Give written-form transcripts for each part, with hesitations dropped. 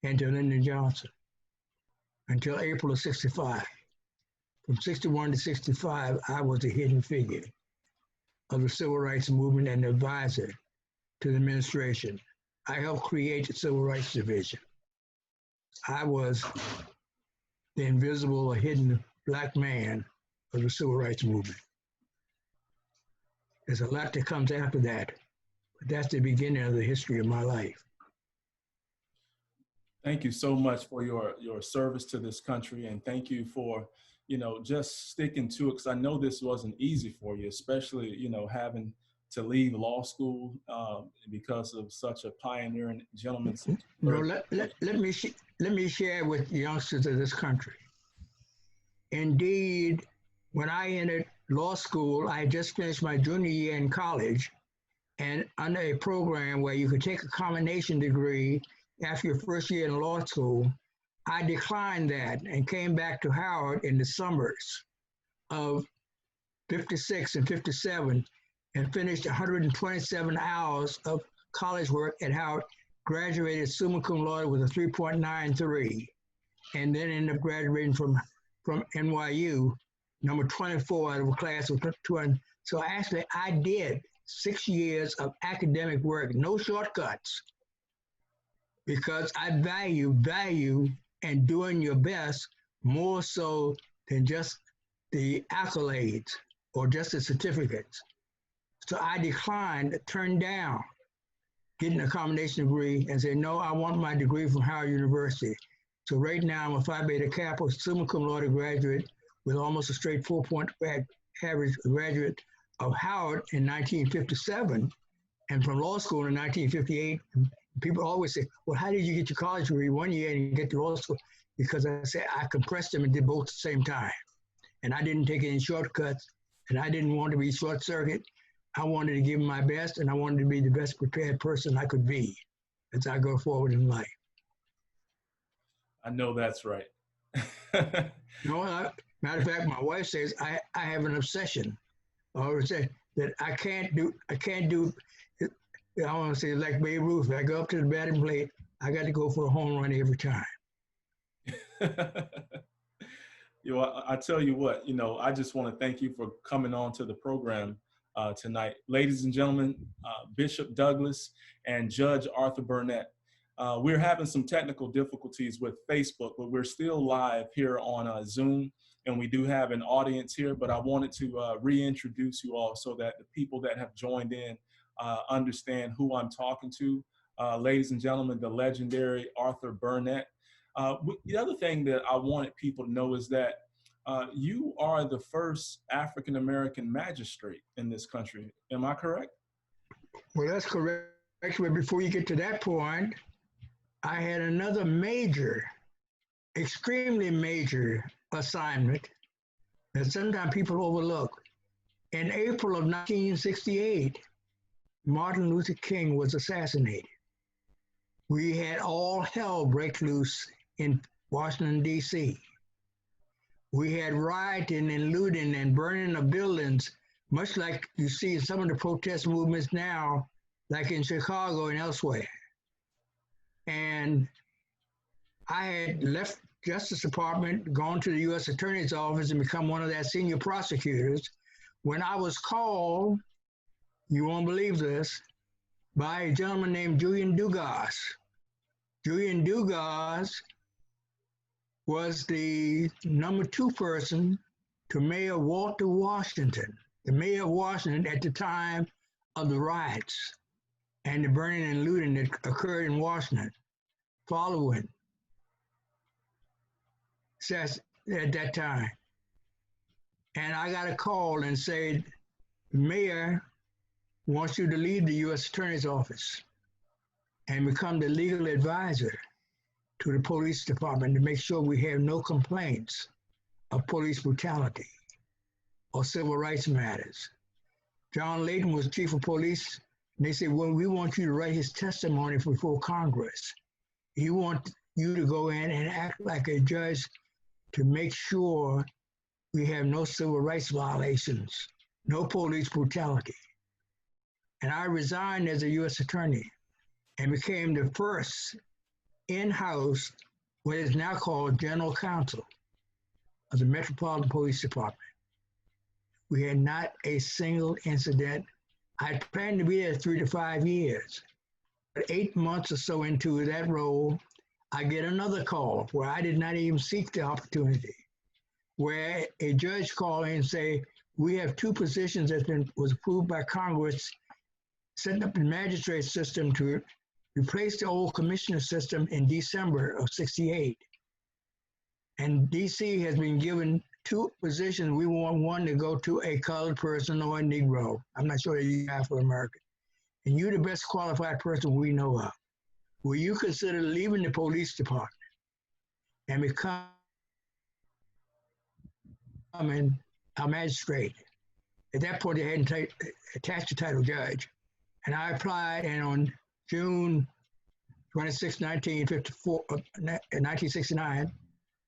and to Lyndon Johnson until April of 65. From 61 to 65, I was a hidden figure of the civil rights movement and advisor to the administration. I helped create the Civil Rights Division. I was the invisible or hidden black man of the civil rights movement. There's a lot that comes after that, but that's the beginning of the history of my life. Thank you so much for your service to this country, and thank you for, just sticking to it, because I know this wasn't easy for you, especially, having to leave law school because of such a pioneering gentleman. Let me share with the youngsters of this country. Indeed, when I entered law school, I had just finished my junior year in college, and under a program where you could take a combination degree after your first year in law school, I declined that and came back to Howard in the summers of 56 and 57 and finished 127 hours of college work at Howard, graduated summa cum laude with a 3.93, and then ended up graduating from NYU, number 24 out of a class of 200. So actually, I did 6 years of academic work, no shortcuts, because I value and doing your best more so than just the accolades or just the certificates. So I declined, turned down getting a combination degree and said, no, I want my degree from Howard University. So right now I'm a Phi Beta Kappa, summa cum laude graduate with almost a straight 4-point average graduate of Howard in 1957 and from law school in 1958. People always say, well, how did you get your college degree 1 year and you get to law school? Because I said I compressed them and did both at the same time. And I didn't take any shortcuts, and I didn't want to be short circuit. I wanted to give my best, and I wanted to be the best prepared person I could be as I go forward in life. I know that's right. No, matter of fact, my wife says I have an obsession. I would say that I can't do, I want to say like Babe Ruth, I go up to the batting plate, I got to go for a home run every time. I tell you what, I just want to thank you for coming on to the program tonight. Ladies and gentlemen, Bishop Douglas and Judge Arthur Burnett. We're having some technical difficulties with Facebook, but we're still live here on Zoom, and we do have an audience here, but I wanted to reintroduce you all so that the people that have joined in understand who I'm talking to. Ladies and gentlemen, the legendary Arthur Burnett. The other thing that I wanted people to know is that you are the first African-American magistrate in this country. Am I correct? Well, that's correct. But before you get to that point, I had another major, extremely major assignment that sometimes people overlook. In April of 1968, Martin Luther King was assassinated. We had all hell break loose in Washington, D.C. We had rioting and looting and burning of buildings, much like you see some of the protest movements now, like in Chicago and elsewhere. And I had left Justice Department, gone to the U.S. Attorney's Office and become one of their senior prosecutors when I was called, you won't believe this, by a gentleman named Julian Dugas. Julian Dugas was the number 2 person to Mayor Walter Washington, the mayor of Washington at the time of the riots and the burning and looting that occurred in Washington following at that time. And I got a call and said, the mayor wants you to leave the U.S. Attorney's Office and become the legal advisor to the police department to make sure we have no complaints of police brutality or civil rights matters. John Layton was chief of police, and they said, well, we want you to write his testimony before Congress. He wants you to go in and act like a judge to make sure we have no civil rights violations, no police brutality. And I resigned as a U.S. attorney and became the first in-house what is now called General Counsel of the Metropolitan Police Department. We had not a single incident. I planned to be there 3 to 5 years. But 8 months or so into that role, I get another call where I did not even seek the opportunity, where a judge called in and say, we have 2 positions that was approved by Congress, setting up the magistrate system to replace the old commissioner system in December of '68. And DC has been given 2 positions. We want one to go to a colored person or a Negro. I'm not sure you're Afro-American. And you're the best qualified person we know of. Will you consider leaving the police department and becoming a magistrate? At that point, they hadn't attached the title judge. And I applied, and on June 26, 1969,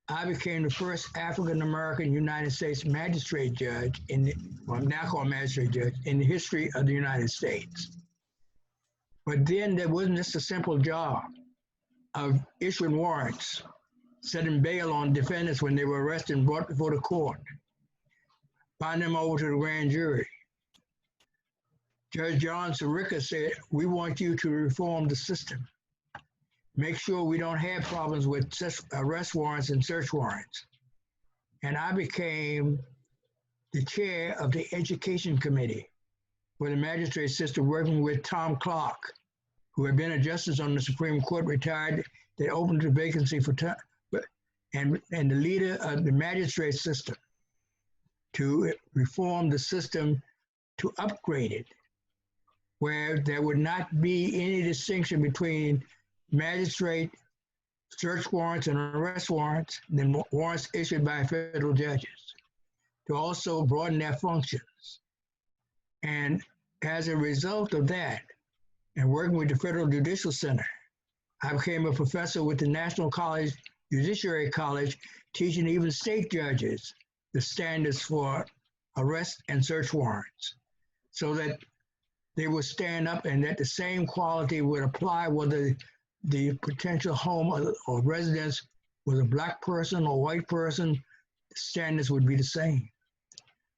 I became the first African-American United States magistrate judge now called magistrate judge, in the history of the United States. But then there wasn't just a simple job of issuing warrants, setting bail on defendants when they were arrested and brought before the court, binding them over to the grand jury. Judge John Sirica said, we want you to reform the system. Make sure we don't have problems with arrest warrants and search warrants. And I became the chair of the Education Committee for the magistrate system, working with Tom Clark, who had been a justice on the Supreme Court, retired, that opened the vacancy for Tom, and the leader of the magistrate system to reform the system, to upgrade it, where there would not be any distinction between magistrate search warrants and arrest warrants, then warrants issued by federal judges, to also broaden their functions. And as a result of that, and working with the Federal Judicial Center, I became a professor with the National College, Judiciary College, teaching even state judges the standards for arrest and search warrants, so that they would stand up and that the same quality would apply whether the potential home or residence was a Black person or white person, the standards would be the same.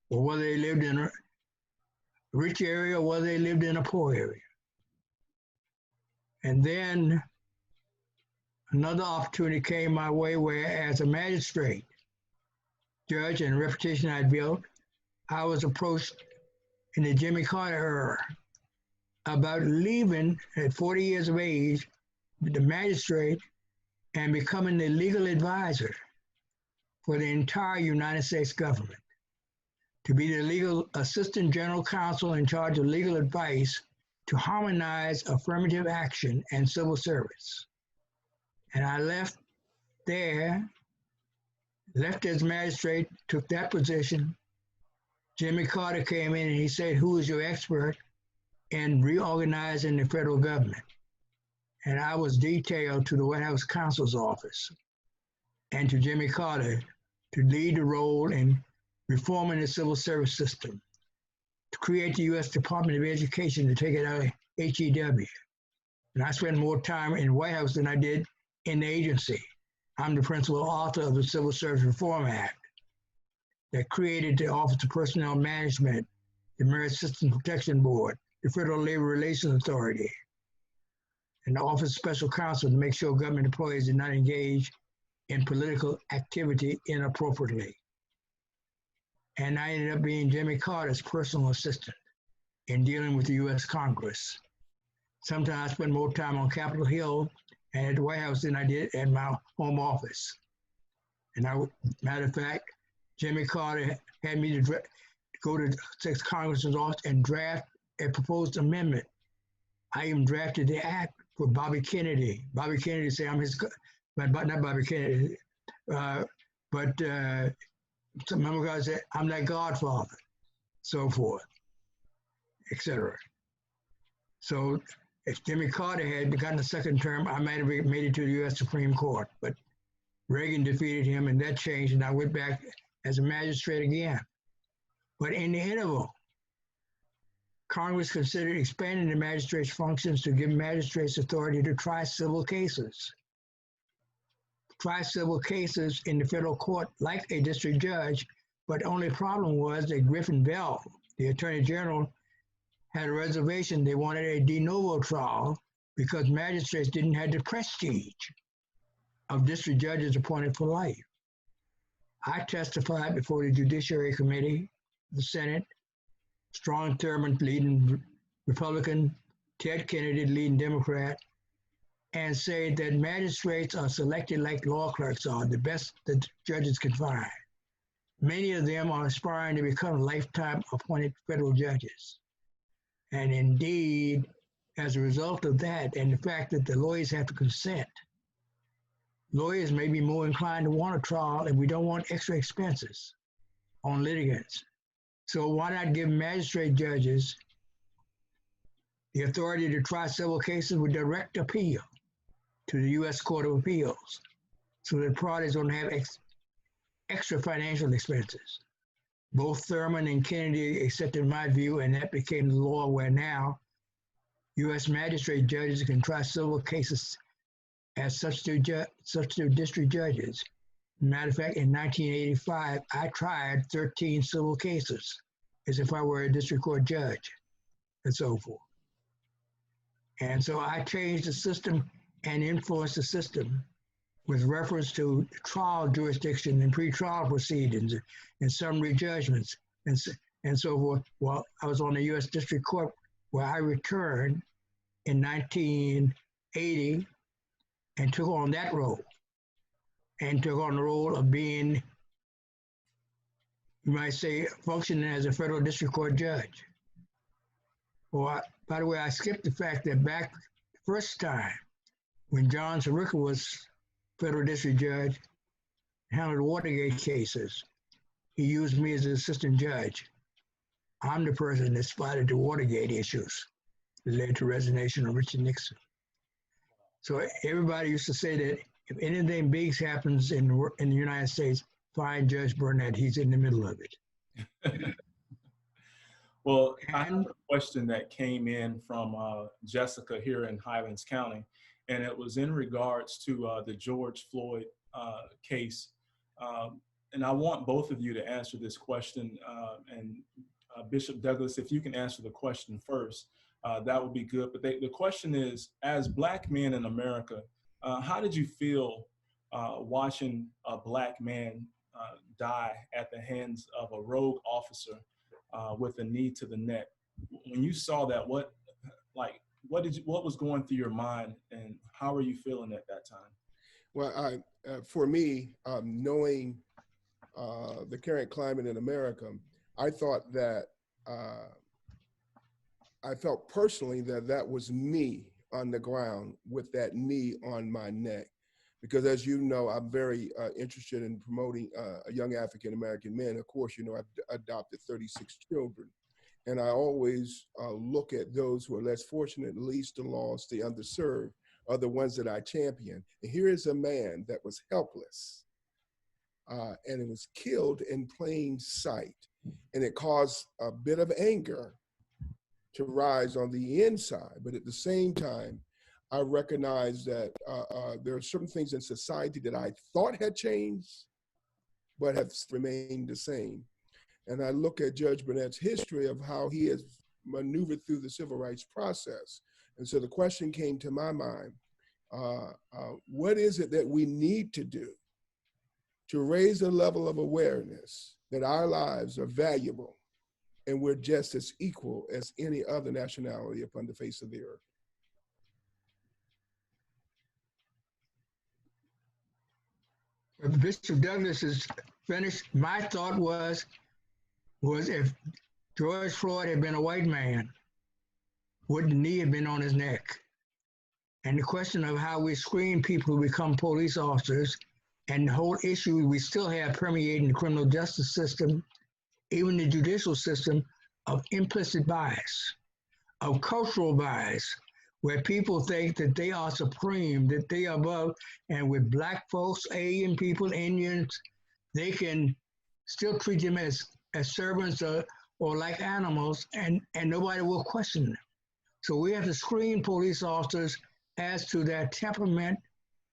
Or whether they lived in a rich area or whether they lived in a poor area. And then another opportunity came my way where, as a magistrate, judge, and reputation I'd built, I was approached in the Jimmy Carter era about leaving at 40 years of age, the magistrate, and becoming the legal advisor for the entire United States government, to be the legal assistant general counsel in charge of legal advice to harmonize affirmative action and civil service. And I left there, left as magistrate, took that position. Jimmy Carter came in and he said, who is your expert in reorganizing the federal government? And I was detailed to the White House counsel's office and to Jimmy Carter to lead the role in reforming the civil service system, to create the U.S. Department of Education, to take it out of HEW. And I spent more time in the White House than I did in the agency. I'm the principal author of the Civil Service Reform Act that created the Office of Personnel Management, the Merit System Protection Board, the Federal Labor Relations Authority, and the Office of Special Counsel to make sure government employees did not engage in political activity inappropriately. And I ended up being Jimmy Carter's personal assistant in dealing with the U.S. Congress. Sometimes I spent more time on Capitol Hill and at the White House than I did at my home office. And matter of fact, Jimmy Carter had me to go to 6 Congressman's office and draft a proposed amendment. I even drafted the act for Bobby Kennedy. Bobby Kennedy said I'm his, but not Bobby Kennedy, some member guys said, I'm that godfather, so forth, etc. So if Jimmy Carter had gotten a second term, I might have made it to the U.S. Supreme Court, but Reagan defeated him and that changed, and I went back as a magistrate again. But in the interval, Congress considered expanding the magistrate's functions to give magistrates authority to try civil cases. try civil cases in the federal court like a district judge, but the only problem was that Griffin Bell, the Attorney General, had a reservation. They wanted a de novo trial because magistrates didn't have the prestige of district judges appointed for life. I testified before the Judiciary Committee, the Senate, Strom Thurmond leading Republican, Ted Kennedy leading Democrat, and said that magistrates are selected like law clerks are, the best that judges can find. Many of them are aspiring to become lifetime appointed federal judges. And indeed, as a result of that and the fact that the lawyers have to consent, lawyers may be more inclined to want a trial and we don't want extra expenses on litigants. So why not give magistrate judges the authority to try civil cases with direct appeal to the U.S. Court of Appeals so that parties don't have extra financial expenses. Both Thurmond and Kennedy accepted my view, and that became the law where now U.S. magistrate judges can try civil cases as substitute district judges. Matter of fact, in 1985, I tried 13 civil cases as if I were a district court judge and so forth. And so I changed the system and influenced the system with reference to trial jurisdiction and pretrial proceedings and summary judgments and so forth. Well, I was on the U.S. District Court where I returned in 1980 and took on that role and took on the role of being, you might say, functioning as a federal district court judge. Well, by the way, I skipped the fact that back the first time when John Sirica was federal district judge, handled Watergate cases, he used me as an assistant judge. I'm the person that spotted the Watergate issues that led to resignation of Richard Nixon. So everybody used to say that if anything big happens in the United States, find Judge Burnett, he's in the middle of it. Well, I have a question that came in from Jessica here in Highlands County, and it was in regards to the George Floyd case. And I want both of you to answer this question. And Bishop Douglas, if you can answer the question first, that would be good. But the question is, as Black men in America, how did you feel watching a Black man die at the hands of a rogue officer with a knee to the neck? When you saw that, what was going through your mind, and how were you feeling at that time? Well, for me, knowing the current climate in America, I thought that I felt personally that that was me on the ground with that knee on my neck. Because as you know, I'm very interested in promoting young African-American men. Of course, you know, I've adopted 36 children. And I always look at those who are less fortunate, the least, the lost, the underserved, are the ones that I champion. And here is a man that was helpless and it was killed in plain sight. And it caused a bit of anger to rise on the inside. But at the same time, I recognize that there are certain things in society that I thought had changed, but have remained the same. And I look at Judge Burnett's history of how he has maneuvered through the civil rights process. And so the question came to my mind, what is it that we need to do to raise the level of awareness that our lives are valuable and we're just as equal as any other nationality upon the face of the earth? Bishop Douglas is finished. My thought was if George Floyd had been a white man, would the knee have been on his neck? And the question of how we screen people who become police officers and the whole issue we still have permeating the criminal justice system, even the judicial system, of implicit bias, of cultural bias, where people think that they are supreme, that they are above, and with Black folks, Asian people, Indians, they can still treat them as servants or like animals, and nobody will question them. So we have to screen police officers as to their temperament,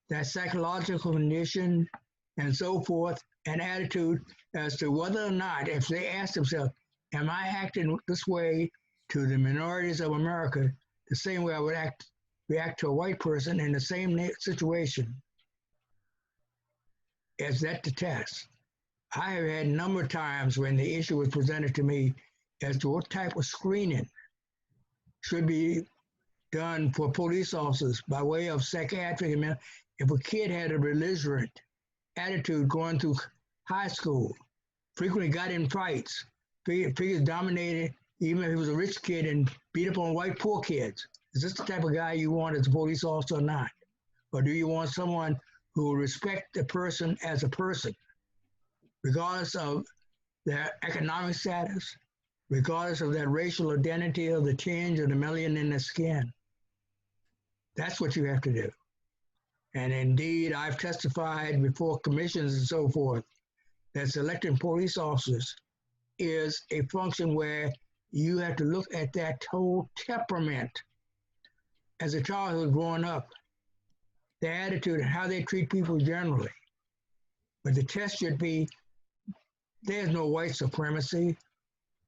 that psychological condition, and so forth, and attitude as to whether or not, if they ask themselves, am I acting this way to the minorities of America the same way I would react to a white person in the same situation? Is that the test? I have had a number of times when the issue was presented to me as to what type of screening should be done for police officers by way of psychiatric. If a kid had a belligerent attitude going through high school, frequently got in fights, figures dominated, even if he was a rich kid and beat up on white poor kids. Is this the type of guy you want as a police officer or not? Or do you want someone who will respect the person as a person, regardless of their economic status, regardless of their racial identity or the tinge or the melanin in their skin? That's what you have to do. And indeed, I've testified before commissions and so forth that selecting police officers is a function where you have to look at that whole temperament as a child who's growing up, their attitude and how they treat people generally. But the test should be, there's no white supremacy.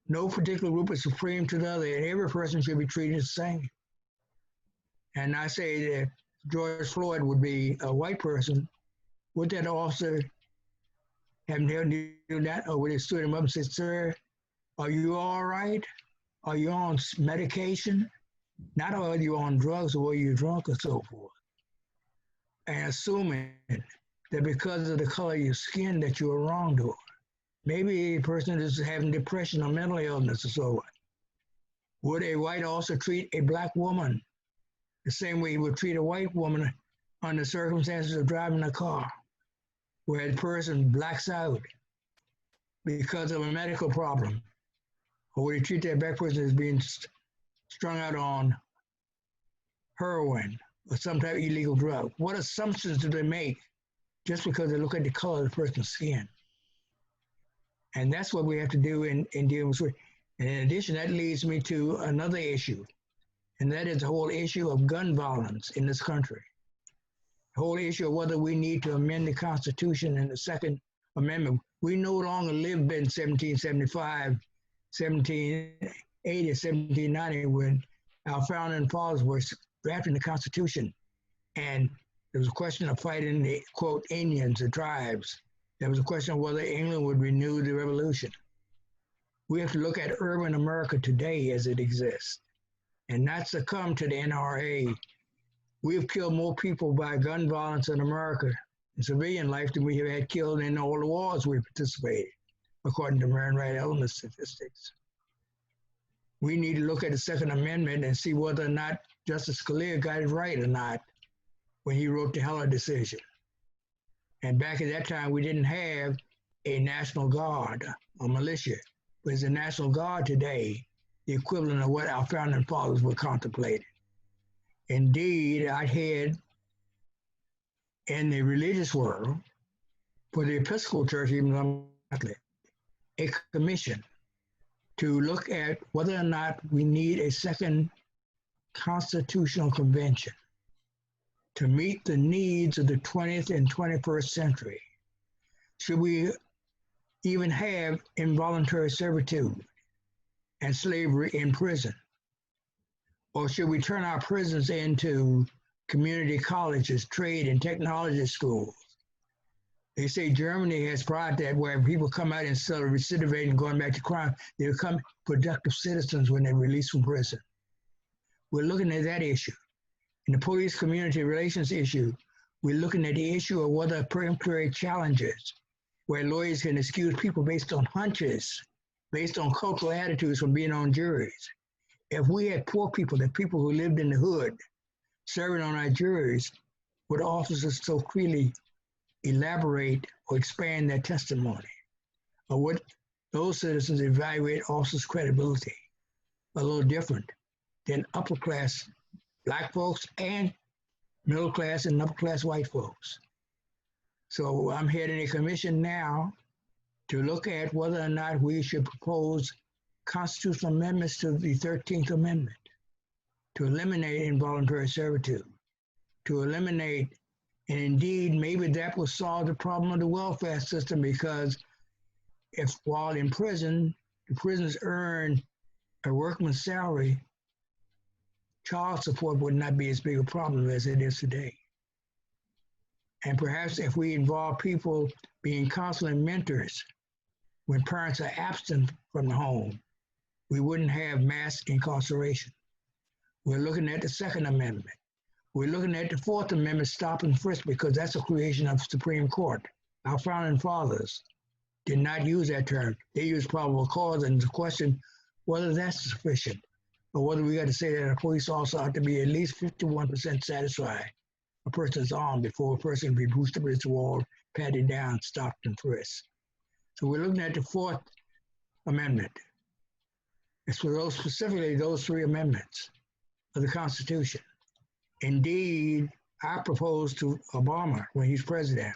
No particular group is supreme to the other, and every person should be treated the same. And I say that George Floyd would be a white person, would that officer have never knew that? Or would they stood him up and said, sir, are you all right? Are you on medication? Not are you on drugs or are you drunk or so forth? And assuming that because of the color of your skin that you're a wrongdoer. Maybe a person is having depression or mental illness or so on. Would a white officer treat a black woman the same way he would treat a white woman under circumstances of driving a car, where the person blacks out because of a medical problem? Or would he treat that black person as being strung out on heroin or some type of illegal drug? What assumptions do they make just because they look at the color of the person's skin? And that's what we have to do in dealing with. And in addition, that leads me to another issue, and that is the whole issue of gun violence in this country. The whole issue of whether we need to amend the Constitution and the Second Amendment. We no longer live in 1775, 1780, 1790, when our founding fathers were drafting the Constitution. And there was a question of fighting the, quote, Indians, the tribes. There was a question of whether England would renew the revolution. We have to look at urban America today as it exists and not succumb to the NRA. We have killed more people by gun violence in America in civilian life than we have had killed in all the wars we participated, according to Marine Right Element statistics. We need to look at the Second Amendment and see whether or not Justice Scalia got it right or not when he wrote the Heller decision. And back at that time, we didn't have a National Guard or militia. But as a National Guard today, the equivalent of what our founding fathers were contemplating. Indeed, I had in the religious world, for the Episcopal Church, even though I'm Catholic, a commission to look at whether or not we need a second constitutional convention to meet the needs of the 20th and 21st century. Should we even have involuntary servitude and slavery in prison? Or should we turn our prisons into community colleges, trade and technology schools? They say Germany has tried that, where people come out instead of recidivating and going back to crime, they become productive citizens when they're released from prison. We're looking at that issue. In the police community relations issue, we're looking at the issue of whether peremptory challenges, where lawyers can excuse people based on hunches, based on cultural attitudes from being on juries. If we had poor people, the people who lived in the hood, serving on our juries, would officers so freely elaborate or expand their testimony? Or would those citizens evaluate officers' credibility? A little different than upper class Black folks and middle class and upper class white folks. So I'm heading a commission now to look at whether or not we should propose constitutional amendments to the 13th Amendment to eliminate involuntary servitude, to eliminate And indeed, maybe that will solve the problem of the welfare system, because if while in prison, the prisoners earn a workman's salary, child support would not be as big a problem as it is today. And perhaps if we involve people being counseling mentors when parents are absent from the home, we wouldn't have mass incarceration. We're looking at the Second Amendment. We're looking at the Fourth Amendment, stop and frisk, because that's a creation of the Supreme Court. Our founding fathers did not use that term. They used probable cause, and the question whether that's sufficient, or whether we got to say that a police officer ought to be at least 51% satisfied a person's armed before a person be boosted against the wall, patted down, stopped, and frisked. So we're looking at the Fourth Amendment. It's for those, specifically those three amendments of the Constitution. Indeed, I proposed to Obama when he's president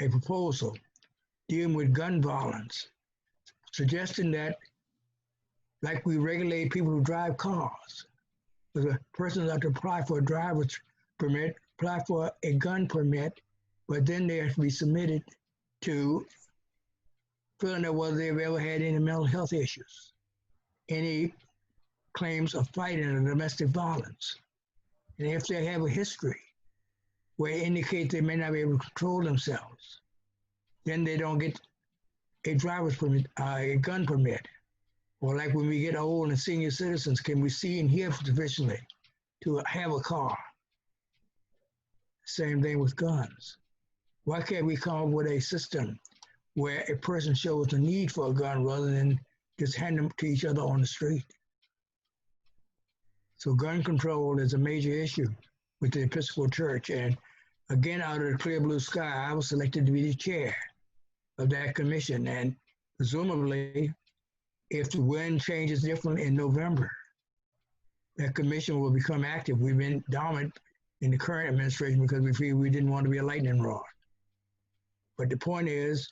a proposal dealing with gun violence, suggesting that, like we regulate people who drive cars, the person has to apply for a driver's permit, apply for a gun permit, but then they have to be submitted to filling out whether they've ever had any mental health issues, any claims of fighting or domestic violence. And if they have a history where it indicates they may not be able to control themselves, then they don't get a driver's permit, a gun permit. Or like when we get old and senior citizens, can we see and hear sufficiently to have a car? Same thing with guns. Why can't we come up with a system where a person shows the need for a gun rather than just hand them to each other on the street? So gun control is a major issue with the Episcopal Church. And again, out of the clear blue sky, I was selected to be the chair of that commission. And presumably, if the wind changes different in November, that commission will become active. We've been dormant in the current administration because we feel we didn't want to be a lightning rod. But the point is,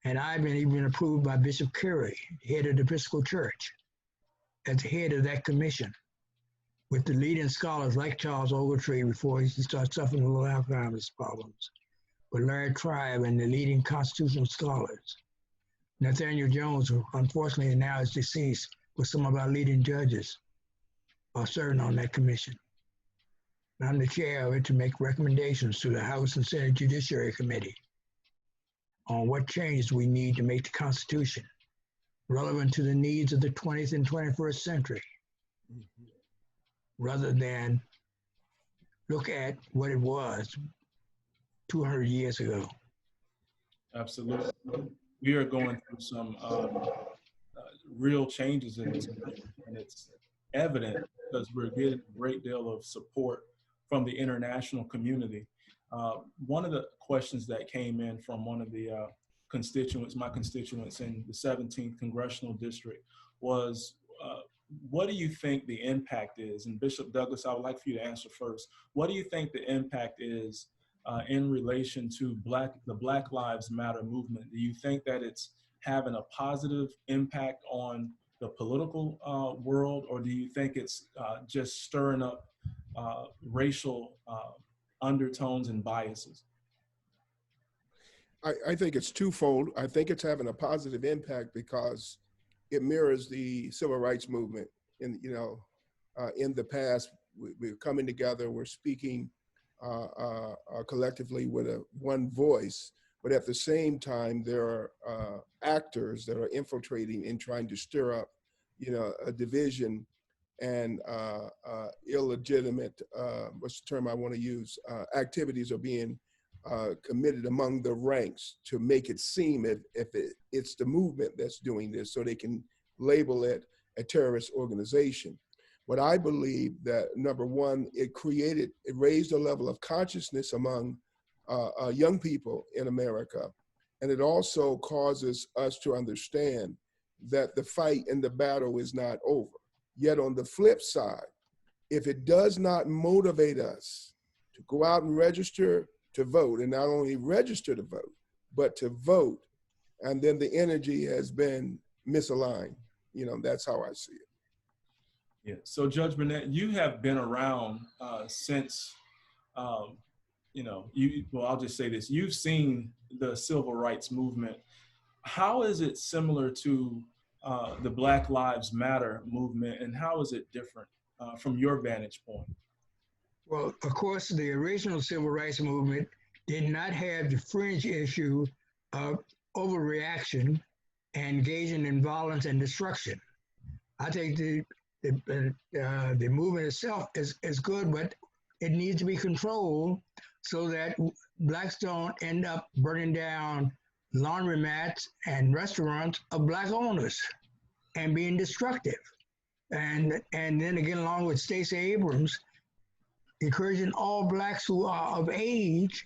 and I've been even approved by Bishop Carey, head of the Episcopal Church, as the head of that commission, with the leading scholars like Charles Ogletree before he started suffering a little Alzheimer's problems, with Larry Tribe and the leading constitutional scholars. Nathaniel Jones, who unfortunately now is deceased, with some of our leading judges, are serving on that commission. And I'm the chair of it to make recommendations to the House and Senate Judiciary Committee on what changes we need to make the Constitution relevant to the needs of the 20th and 21st century, rather than look at what it was 200 years ago. Absolutely. We are going through some real changes in this, and it's evident because we're getting a great deal of support from the international community. One of the questions that came in from one of the constituents, my constituents in the 17th Congressional District, was what do you think the impact is? And Bishop Douglas, I would like for you to answer first. What do you think the impact is in relation to the Black Lives Matter movement? Do you think that it's having a positive impact on the political world, or do you think it's just stirring up racial undertones and biases? I think it's twofold. I think it's having a positive impact because it mirrors the civil rights movement. In in the past, we're coming together, we're speaking collectively with one voice, but at the same time, there are actors that are infiltrating and trying to stir up, a division and illegitimate, what's the term I want to use, activities are being committed among the ranks to make it seem if it's the movement that's doing this, so they can label it a terrorist organization. But I believe that, number one, it raised a level of consciousness among young people in America. And it also causes us to understand that the fight and the battle is not over. Yet on the flip side, if it does not motivate us to go out and register to vote, and not only register to vote, but to vote, and then the energy has been misaligned. That's how I see it. Yeah. So Judge Burnett, you have been around since well, I'll just say this. You've seen the civil rights movement. How is it similar to the Black Lives Matter movement, and how is it different from your vantage point? Well, of course, the original civil rights movement did not have the fringe issue of overreaction and engaging in violence and destruction. I think the movement itself is good, but it needs to be controlled so that blacks don't end up burning down laundromats and restaurants of black owners and being destructive. And then again, along with Stacey Abrams, encouraging all blacks who are of age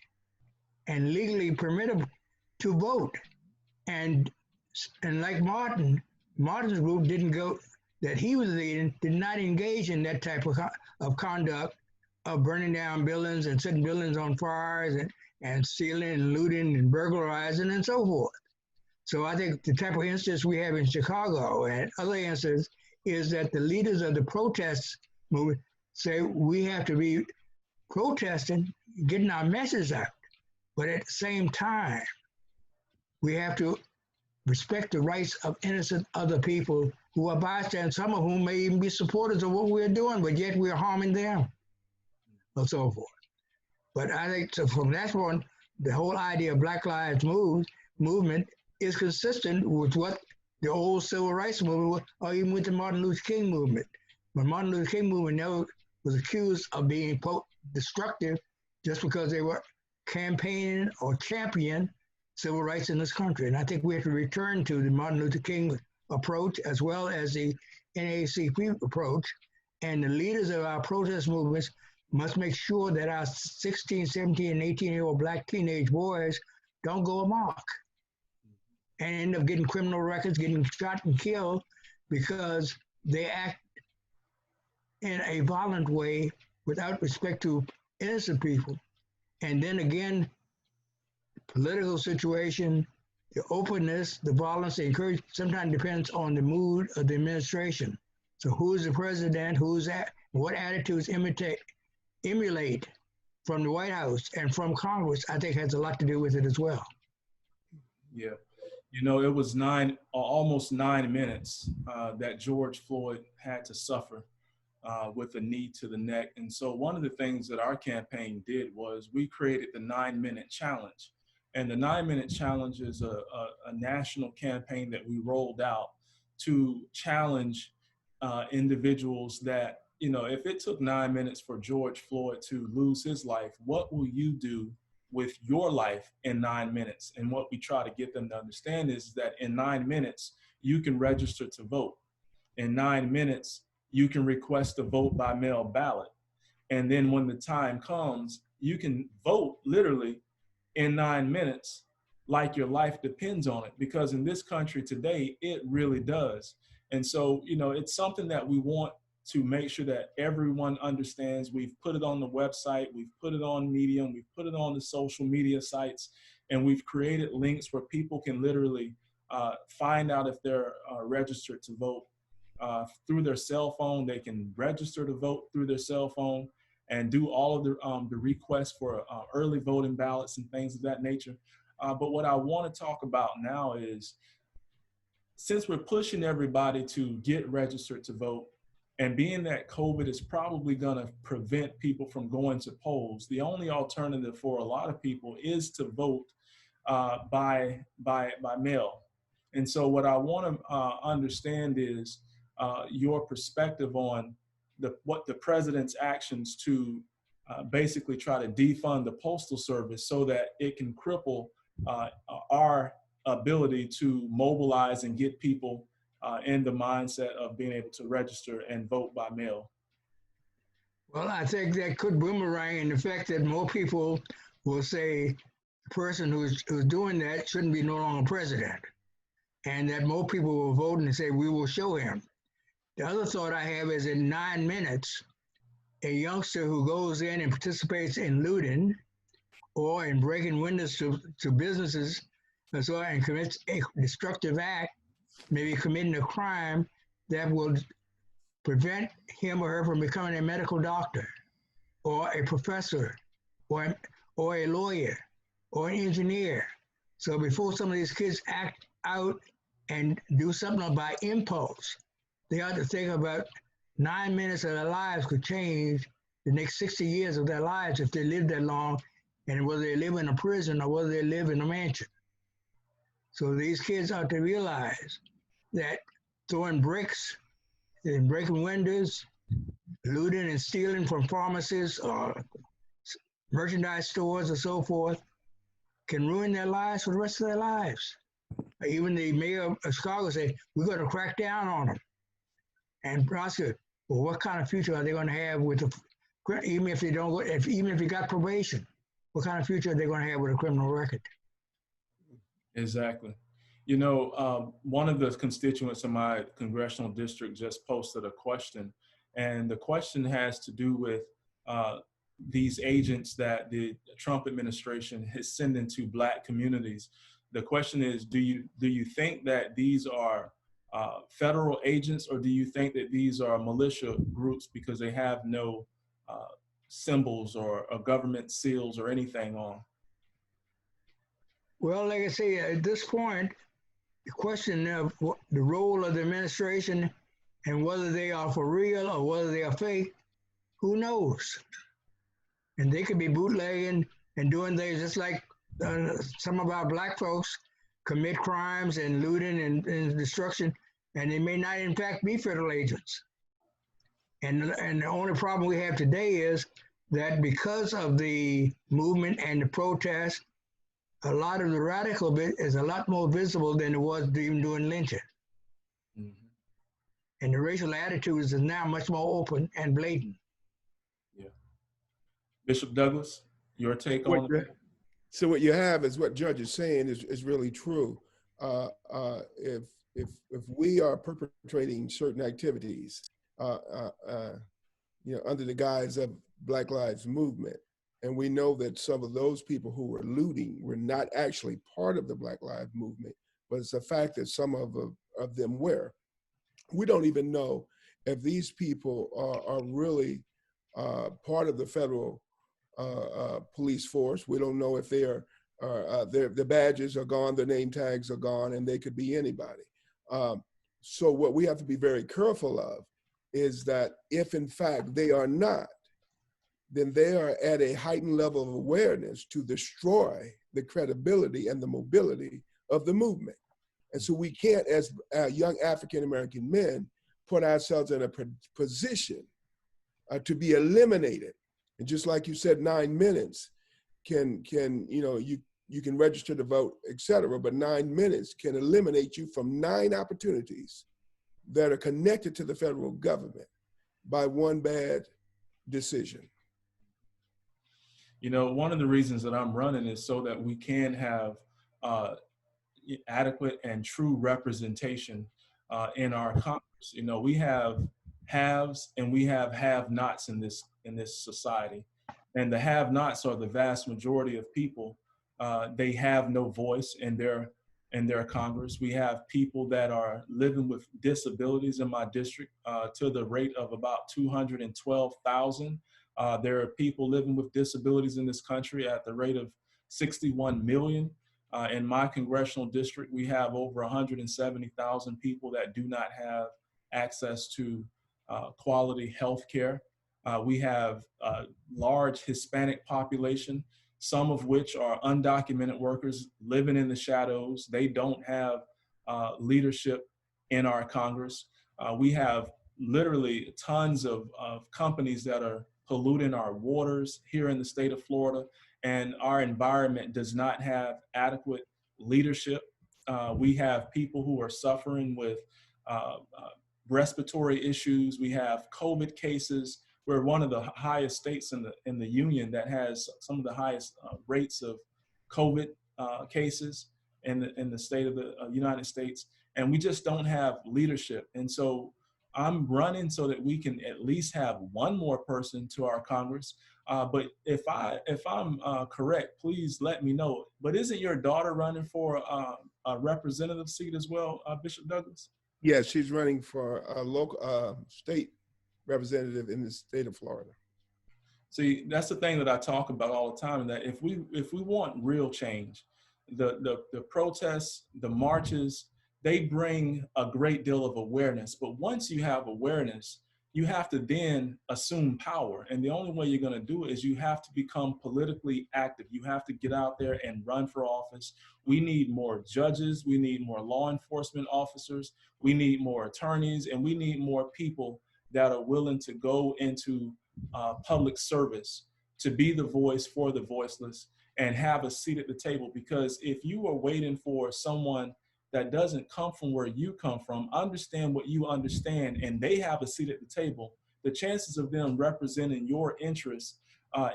and legally permitted to vote. And like Martin's group didn't go, that he was leading, did not engage in that type of conduct of burning down buildings and setting buildings on fires and stealing and looting and burglarizing and so forth. So I think the type of instance we have in Chicago and other instances is that the leaders of the protest movement say we have to be protesting, getting our message out. But at the same time, we have to respect the rights of innocent other people who are bystanders, some of whom may even be supporters of what we're doing, but yet we're harming them, and so forth. But I think so from that point, the whole idea of Black Lives movement is consistent with what the old civil rights movement was, or even with the Martin Luther King movement. But Martin Luther King movement never was accused of being, quote, destructive just because they were campaigning or championing civil rights in this country. And I think we have to return to the Martin Luther King approach as well as the NAACP approach. And the leaders of our protest movements must make sure that our 16, 17, and 18-year-old black teenage boys don't go amok and end up getting criminal records, getting shot and killed because they act in a violent way without respect to innocent people. And then again, political situation, the openness, the violence, the encouragement sometimes depends on the mood of the administration. So who is the president, what attitudes emulate from the White House and from Congress, I think has a lot to do with it as well. Yeah. It was almost 9 minutes that George Floyd had to suffer with a knee to the neck. And so one of the things that our campaign did was we created the 9-minute challenge. And the 9-minute challenge is a national campaign that we rolled out to challenge individuals that, if it took 9 minutes for George Floyd to lose his life, what will you do with your life in 9 minutes? And what we try to get them to understand is that in 9 minutes, you can register to vote. In 9 minutes, you can request a vote by mail ballot. And then when the time comes, you can vote literally in 9 minutes like your life depends on it. Because in this country today, it really does. And so, it's something that we want to make sure that everyone understands. We've put it on the website, we've put it on Medium, we've put it on the social media sites, and we've created links where people can literally find out if they're registered to vote through their cell phone. They can register to vote through their cell phone and do all of the requests for early voting ballots and things of that nature. But what I want to talk about now is, since we're pushing everybody to get registered to vote, and being that COVID is probably going to prevent people from going to polls, the only alternative for a lot of people is to vote by mail. And so what I want to understand is your perspective on what the president's actions to basically try to defund the Postal Service so that it can cripple our ability to mobilize and get people in the mindset of being able to register and vote by mail. Well, I think that could boomerang in the fact that more people will say the person who's doing that shouldn't be no longer president, and that more people will vote and say, we will show him. The other thought I have is in 9 minutes, a youngster who goes in and participates in looting or in breaking windows to businesses and commits a destructive act, maybe committing a crime that will prevent him or her from becoming a medical doctor or a professor or or a lawyer or an engineer. So before some of these kids act out and do something by impulse, they ought to think about 9 minutes of their lives could change the next 60 years of their lives if they live that long, and whether they live in a prison or whether they live in a mansion. So these kids ought to realize that throwing bricks and breaking windows, looting and stealing from pharmacies or merchandise stores or so forth can ruin their lives for the rest of their lives. Even the mayor of Chicago said, we're going to crack down on them and prosecute. Well, what kind of future are they going to have with the, even if they don't go, even if you got probation, what kind of future are they going to have with a criminal record? Exactly. You know, one of the constituents in my congressional district just posted a question, and the question has to do with these agents that the Trump administration is sending to Black communities. The question is, do you think that these are federal agents, or do you think that these are militia groups because they have no symbols or government seals or anything on? Well, like I say, at this point, the question of the role of the administration and whether they are for real or whether they are fake, who knows? And they could be bootlegging and doing things just like some of our Black folks commit crimes and looting and destruction, and they may not in fact be federal agents. And the only problem we have today is that because of the movement and the protest, a lot of the radical bit is a lot more visible than it was even during lynching. Mm-hmm. And the racial attitudes is now much more open and blatant. Yeah. Bishop Douglas, your take on it? So what you have is what Judge is saying is really true. If we are perpetrating certain activities, under the guise of Black Lives Movement, and we know that some of those people who were looting were not actually part of the Black Lives Movement, but it's a fact that some of them were. We don't even know if these people are really part of the federal police force. We don't know if their badges are gone, their name tags are gone, and they could be anybody. So what we have to be very careful of is that if in fact they are not, then they are at a heightened level of awareness to destroy the credibility and the mobility of the movement. And so we can't, as young African-American men, put ourselves in a position to be eliminated. And just like you said, 9 minutes you can register to vote, et cetera, but 9 minutes can eliminate you from 9 opportunities that are connected to the federal government by one bad decision. You know, one of the reasons that I'm running is so that we can have adequate and true representation in our Congress. You know, we have haves and we have have-nots in this society, and the have-nots are the vast majority of people. They have no voice in their Congress. We have people that are living with disabilities in my district to the rate of about 212,000. There are people living with disabilities in this country at the rate of 61 million. In my congressional district, we have over 170,000 people that do not have access to quality health care. We have a large Hispanic population, some of which are undocumented workers living in the shadows. They don't have leadership in our Congress. We have literally tons of companies that are polluting our waters here in the state of Florida, and our environment does not have adequate leadership. We have people who are suffering with respiratory issues. We have COVID cases. We're one of the highest states in the union that has some of the highest rates of COVID cases in the state of the United States, and we just don't have leadership. And so I'm running so that we can at least have one more person to our Congress. But if I'm correct, please let me know. But isn't your daughter running for a representative seat as well, Bishop Douglas? Yes, she's running for a local state representative in the state of Florida. See, that's the thing that I talk about all the time, that if we want real change, the protests, the marches, they bring a great deal of awareness. But once you have awareness, you have to then assume power. And the only way you're going to do it is you have to become politically active. You have to get out there and run for office. We need more judges. We need more law enforcement officers. We need more attorneys, and we need more people that are willing to go into public service, to be the voice for the voiceless and have a seat at the table. Because if you are waiting for someone that doesn't come from where you come from, understand what you understand, and they have a seat at the table, the chances of them representing your interests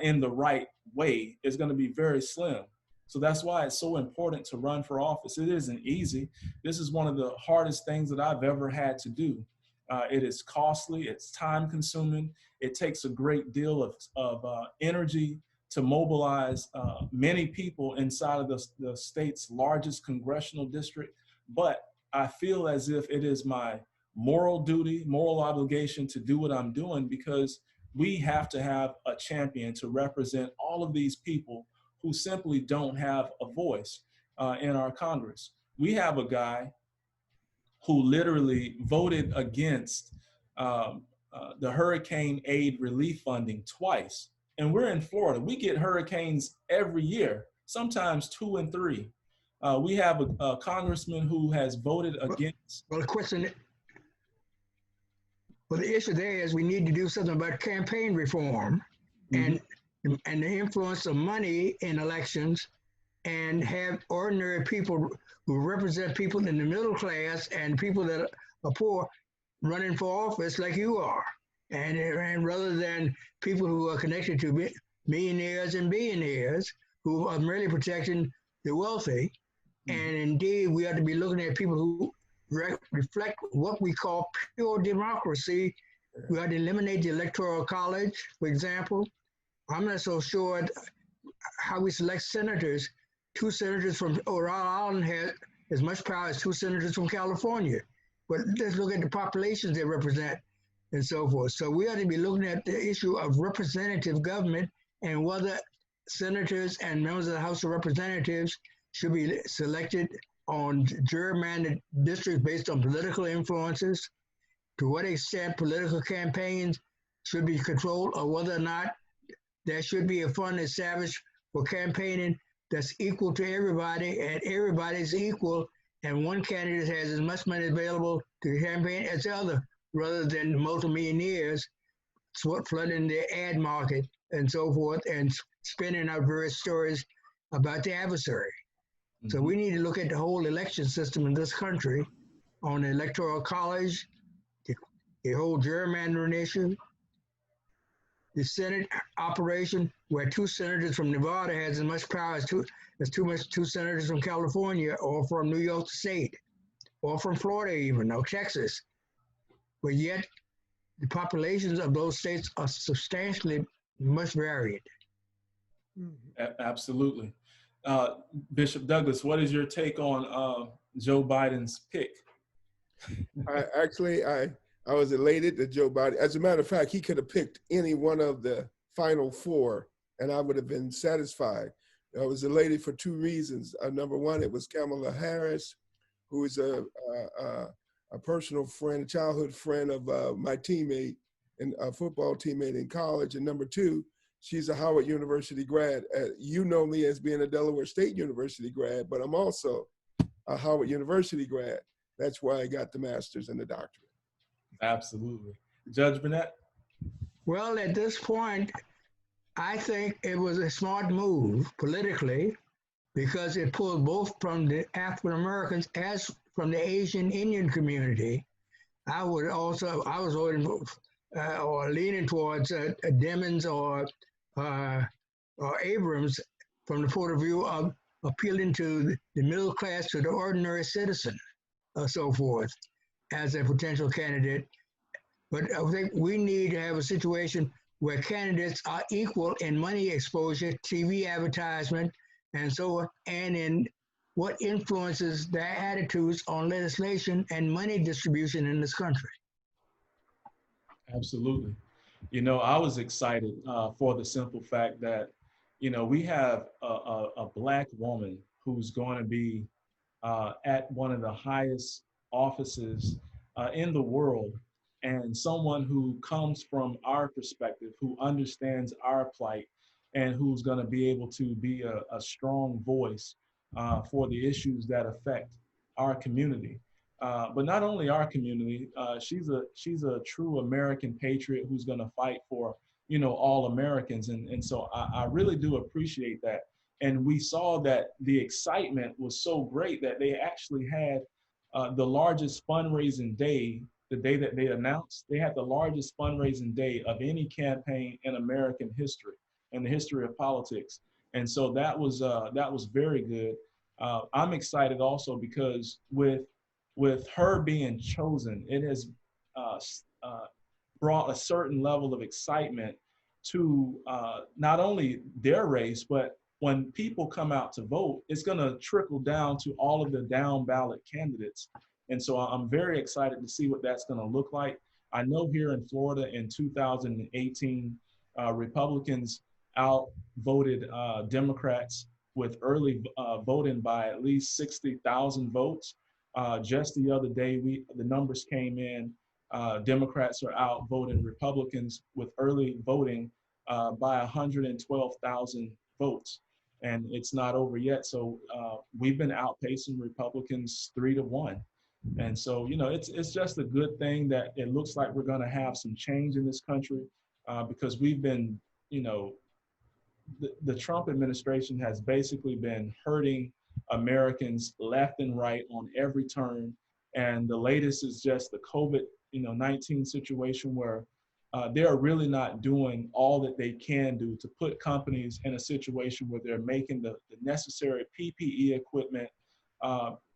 in the right way is going to be very slim. So that's why it's so important to run for office. It isn't easy. This is one of the hardest things that I've ever had to do. It is costly, it's time consuming. It takes a great deal of energy to mobilize many people inside of the state's largest congressional district. But I feel as if it is my moral duty, moral obligation to do what I'm doing, because we have to have a champion to represent all of these people who simply don't have a voice in our Congress. We have a guy who literally voted against the hurricane aid relief funding twice. And we're in Florida. We get hurricanes every year, sometimes 2 and 3. We have a congressman who has voted against. Well, the question, well, the issue there is we need to do something about campaign reform and the influence of money in elections, and have ordinary people who represent people in the middle class and people that are poor running for office like you are. And rather than people who are connected to millionaires and billionaires who are merely protecting the wealthy. And indeed, we ought to be looking at people who reflect what we call pure democracy. We ought to eliminate the Electoral College, for example. I'm not so sure how we select senators. 2 senators from Rhode Island have as much power as 2 senators from California. But let's look at the populations they represent and so forth. So we ought to be looking at the issue of representative government and whether senators and members of the House of Representatives should be selected on gerrymandered districts based on political influences, to what extent political campaigns should be controlled, or whether or not there should be a fund established for campaigning that's equal to everybody, and everybody's equal, and one candidate has as much money available to campaign as the other, rather than multimillionaires flooding the ad market and so forth and spinning out various stories about the adversary. So we need to look at the whole election system in this country, on the Electoral College, the whole gerrymandering issue, the Senate operation, where 2 senators from Nevada has as much power as 2 senators from California or from New York State or from Florida even, or Texas. But yet the populations of those states are substantially much varied. Absolutely. Bishop Douglas, what is your take on Joe Biden's pick? I was elated that Joe Biden, as a matter of fact, he could have picked any one of the final 4 and I would have been satisfied. I was elated for 2 reasons. Number one, it was Kamala Harris, who is a personal friend, a childhood friend of my teammate, and a football teammate in college. And number 2, she's a Howard University grad. You know me as being a Delaware State University grad, but I'm also a Howard University grad. That's why I got the master's and the doctorate. Absolutely. Judge Burnett? Well, at this point, I think it was a smart move politically, because it pulled both from the African Americans as from the Asian Indian community. I was voting or leaning towards Demons or Abrams from the point of view of appealing to the middle class, to the ordinary citizen, so forth, as a potential candidate. But I think we need to have a situation where candidates are equal in money exposure, TV advertisement, and so on, and in what influences their attitudes on legislation and money distribution in this country. Absolutely. You know, I was excited for the simple fact that, you know, we have a Black woman who's going to be at one of the highest offices in the world, and someone who comes from our perspective, who understands our plight, and who's going to be able to be a strong voice for the issues that affect our community. But not only our community, she's a true American patriot who's going to fight for, you know, all Americans, and so I really do appreciate that. And we saw that the excitement was so great that they actually had the largest fundraising day, the day that they announced. They had the largest fundraising day of any campaign in American history, in the history of politics. And so that was very good. I'm excited also because with her being chosen, it has uh, uh, brought a certain level of excitement to not only their race, but when people come out to vote, it's going to trickle down to all of the down ballot candidates. And so I'm very excited to see what that's going to look like. I know here in Florida in 2018, Republicans outvoted Democrats with early voting by at least 60,000 votes. Just the other day, the numbers came in. Democrats are outvoting Republicans with early voting by 112,000 votes, and it's not over yet. So we've been outpacing Republicans 3-1, and so you know it's just a good thing that it looks like we're going to have some change in this country because we've been, you know, the Trump administration has basically been hurting Americans left and right on every turn. And the latest is just the COVID, 19 situation where they are really not doing all that they can do to put companies in a situation where they're making the necessary PPE equipment.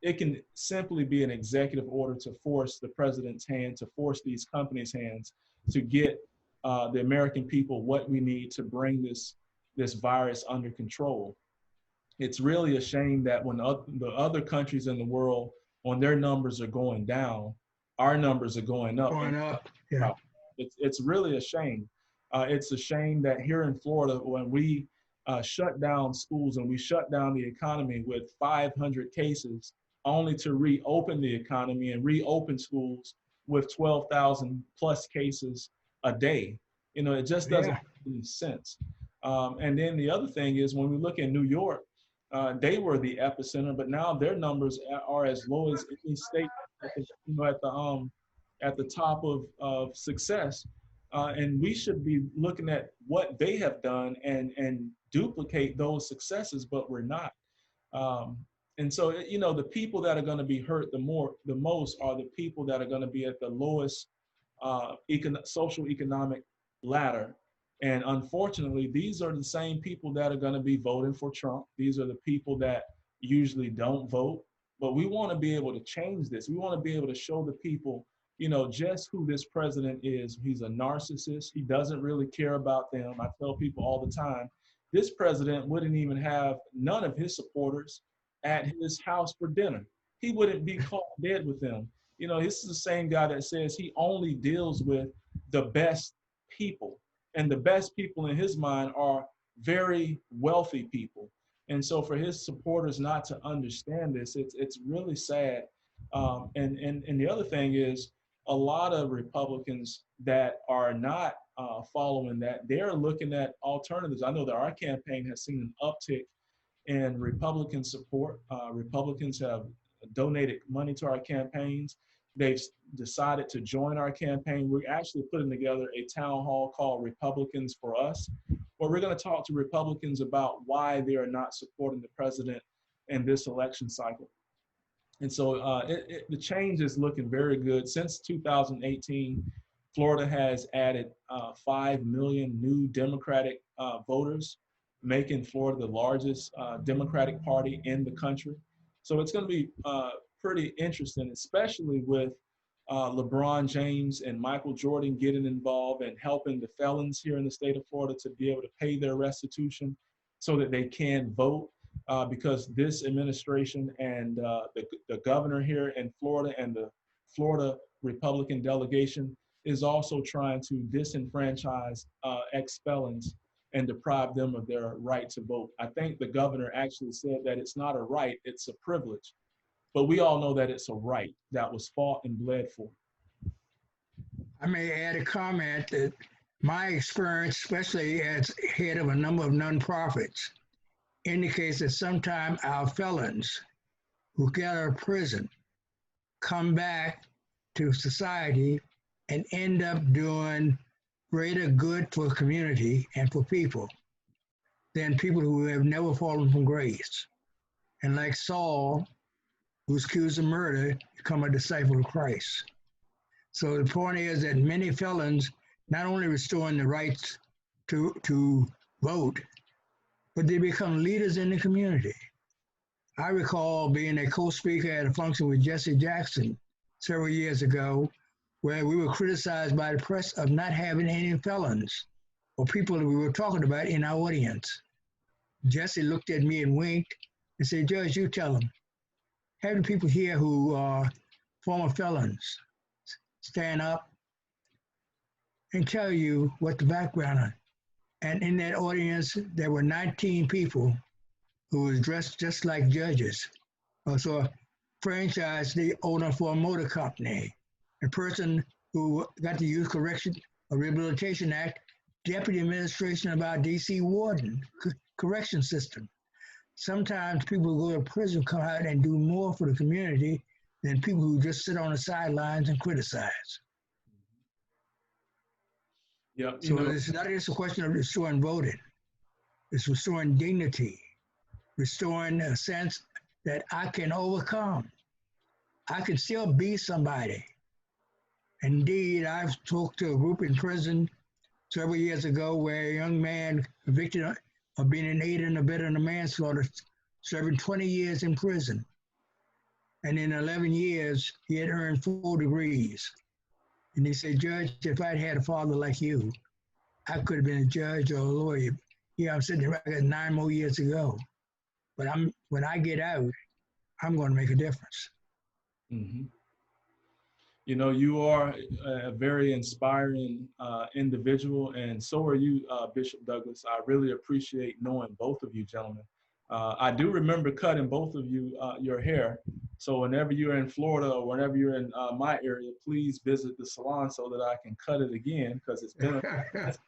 It can simply be an executive order to force the president's hand, to force these companies' hands to get the American people what we need to bring this virus under control. It's really a shame that when the other countries in the world, when their numbers are going down, our numbers are going up. Going up, yeah. It's really a shame. It's a shame that here in Florida, when we shut down schools and we shut down the economy with 500 cases, only to reopen the economy and reopen schools with 12,000 plus cases a day. You know, it just doesn't make any sense. And then the other thing is when we look at New York, they were the epicenter, but now their numbers are as low as any state, at the top of success. And we should be looking at what they have done and duplicate those successes, but we're not. And so, you know, the people that are going to be hurt the most are the people that are going to be at the lowest social economic ladder. And unfortunately, these are the same people that are going to be voting for Trump. These are the people that usually don't vote. But we want to be able to change this. We want to be able to show the people, you know, just who this president is. He's a narcissist. He doesn't really care about them. I tell people all the time, this president wouldn't even have none of his supporters at his house for dinner. He wouldn't be caught dead with them. You know, this is the same guy that says he only deals with the best people. And the best people in his mind are very wealthy people. And so for his supporters not to understand this, it's really sad. And the other thing is a lot of Republicans that are not following that, they're looking at alternatives. I know that our campaign has seen an uptick in Republican support. Republicans have donated money to our campaigns. They've decided to join our campaign. We're actually putting together a town hall called Republicans for Us, where we're going to talk to Republicans about why they are not supporting the president in this election cycle. And so the change is looking very good. Since 2018, Florida has added 5 million new Democratic voters, making Florida the largest Democratic Party in the country. So it's going to be pretty interesting, especially with LeBron James and Michael Jordan getting involved and helping the felons here in the state of Florida to be able to pay their restitution so that they can vote. Because this administration and the governor here in Florida and the Florida Republican delegation, is also trying to disenfranchise ex-felons and deprive them of their right to vote. I think the governor actually said that it's not a right, it's a privilege. But we all know that it's a right that was fought and bled for. I may add a comment that my experience, especially as head of a number of nonprofits, indicates that sometimes our felons who get out of prison come back to society and end up doing greater good for the community and for people than people who have never fallen from grace. And like Saul, who's accused of murder, become a disciple of Christ. So the point is that many felons not only restoring the rights to vote, but they become leaders in the community. I recall being a co-speaker at a function with Jesse Jackson several years ago, where we were criticized by the press of not having any felons or people that we were talking about in our audience. Jesse looked at me and winked and said, "Judge, you tell them. Have the people here who are former felons stand up and tell you what the background is." And in that audience, there were 19 people who was dressed just like judges. Also, a franchise the owner for a motor company, a person who got the Youth Correction or Rehabilitation Act, deputy administration of our DC warden correction system. Sometimes people who go to prison come out and do more for the community than people who just sit on the sidelines and criticize. Yeah, so it's not just a question of restoring voting. It's restoring dignity, restoring a sense that I can overcome. I can still be somebody. Indeed, I've talked to a group in prison several years ago where a young man convicted of being an aider and abetting of manslaughter, serving 20 years in prison. And in 11 years, he had earned 4 degrees. And he said, "Judge, if I'd had a father like you, I could have been a judge or a lawyer. Yeah, I'm sitting here, I got 9 more years to go. But when I get out, I'm going to make a difference." Mm-hmm. You know, you are a very inspiring individual, and so are you, Bishop Douglas. I really appreciate knowing both of you gentlemen. I do remember cutting both of you your hair. So whenever you're in Florida or whenever you're in my area, please visit the salon so that I can cut it again, because it's been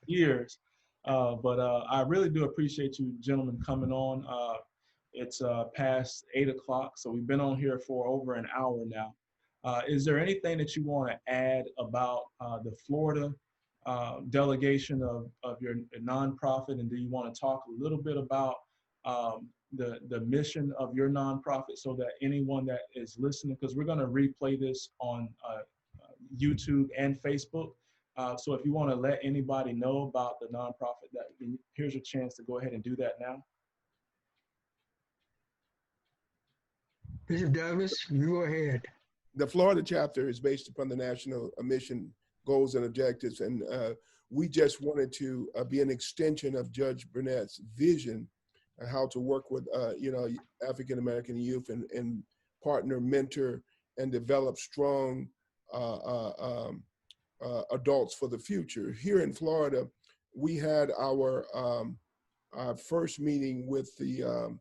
years. But I really do appreciate you gentlemen coming on. It's past 8 o'clock, so we've been on here for over an hour now. Is there anything that you want to add about the Florida delegation of your nonprofit, and do you want to talk a little bit about the mission of your nonprofit so that anyone that is listening, because we're going to replay this on YouTube and Facebook. So if you want to let anybody know about the nonprofit, here's your chance to go ahead and do that now. Bishop Douglas, you go ahead. The Florida chapter is based upon the national mission, goals, and objectives. And we just wanted to be an extension of Judge Burnett's vision on how to work with, African-American youth and partner, mentor, and develop strong adults for the future. Here in Florida, we had our first meeting with the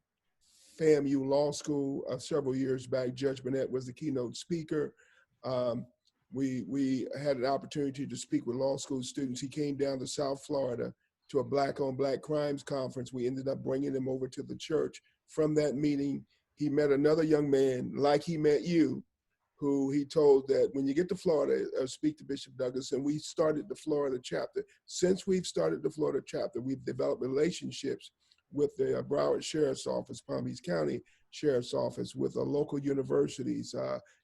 FAMU Law School several years back. Judge Burnett was the keynote speaker. We had an opportunity to speak with law school students. He came down to South Florida to a Black on Black Crimes conference. We ended up bringing him over to the church. From that meeting, he met another young man, like he met you, who he told that when you get to Florida, speak to Bishop Douglas. And we started the Florida chapter. Since we've started the Florida chapter, we've developed relationships with the Broward Sheriff's Office, Palm Beach County Sheriff's Office, with local universities.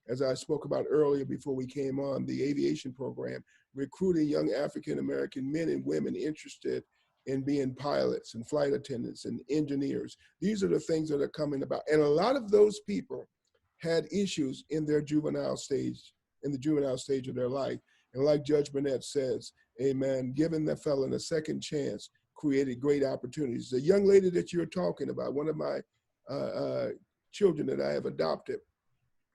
As I spoke about earlier before we came on, the aviation program, recruiting young African-American men and women interested in being pilots and flight attendants and engineers. These are the things that are coming about. And a lot of those people had issues in their juvenile stage, in the juvenile stage of their life. And like Judge Burnett says, amen, giving the felon a second chance created great opportunities. The young lady that you're talking about, one of my children that I have adopted,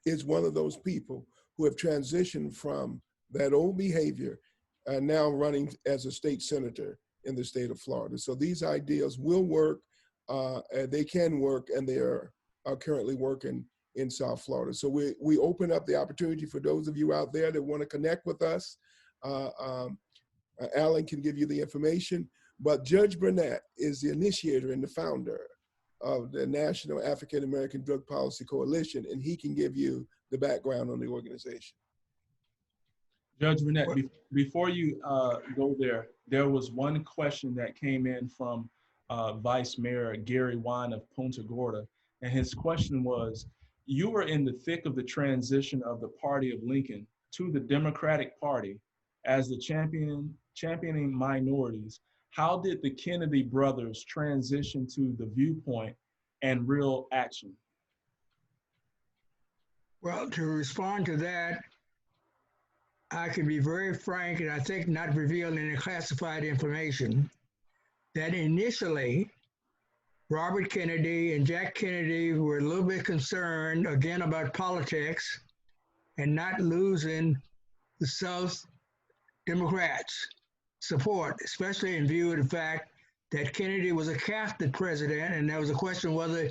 is one of those people who have transitioned from that old behavior, now running as a state senator in the state of Florida. So these ideas will work, and they can work, and they are currently working in South Florida. So we open up the opportunity for those of you out there that want to connect with us. Alan can give you the information, but Judge Burnett is the initiator and the founder of the National African American Drug Policy Coalition, and he can give you the background on the organization. Judge Burnett, before you go there, there was one question that came in from Vice Mayor Gary Wine of Punta Gorda, and his question was, you were in the thick of the transition of the party of Lincoln to the Democratic Party as the championing minorities. How did the Kennedy brothers transition to the viewpoint and real action? Well, to respond to that, I can be very frank, and I think not reveal any classified information, that initially Robert Kennedy and Jack Kennedy were a little bit concerned, again, about politics and not losing the South Democrats' support, especially in view of the fact that Kennedy was a Catholic president, and there was a question whether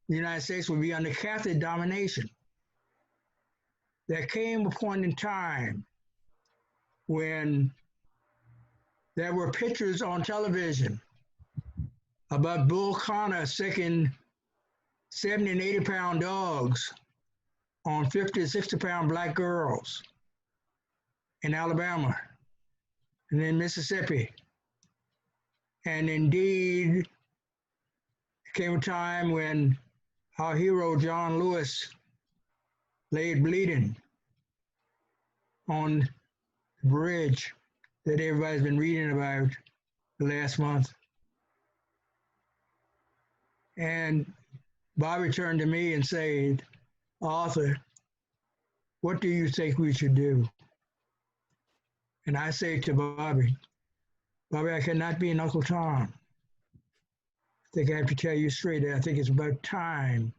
the United States would be under Catholic domination. There came a point in time when there were pictures on television about Bull Connor sicking 70 and 80 pound dogs on 50 to 60 pound black girls in Alabama and in Mississippi. And indeed, there came a time when our hero, John Lewis, laid bleeding on the bridge that everybody's been reading about the last month. And Bobby turned to me and said, Arthur, what do you think we should do? And I say to Bobby, I cannot be an Uncle Tom. I think I have to tell you straight that I think it's about time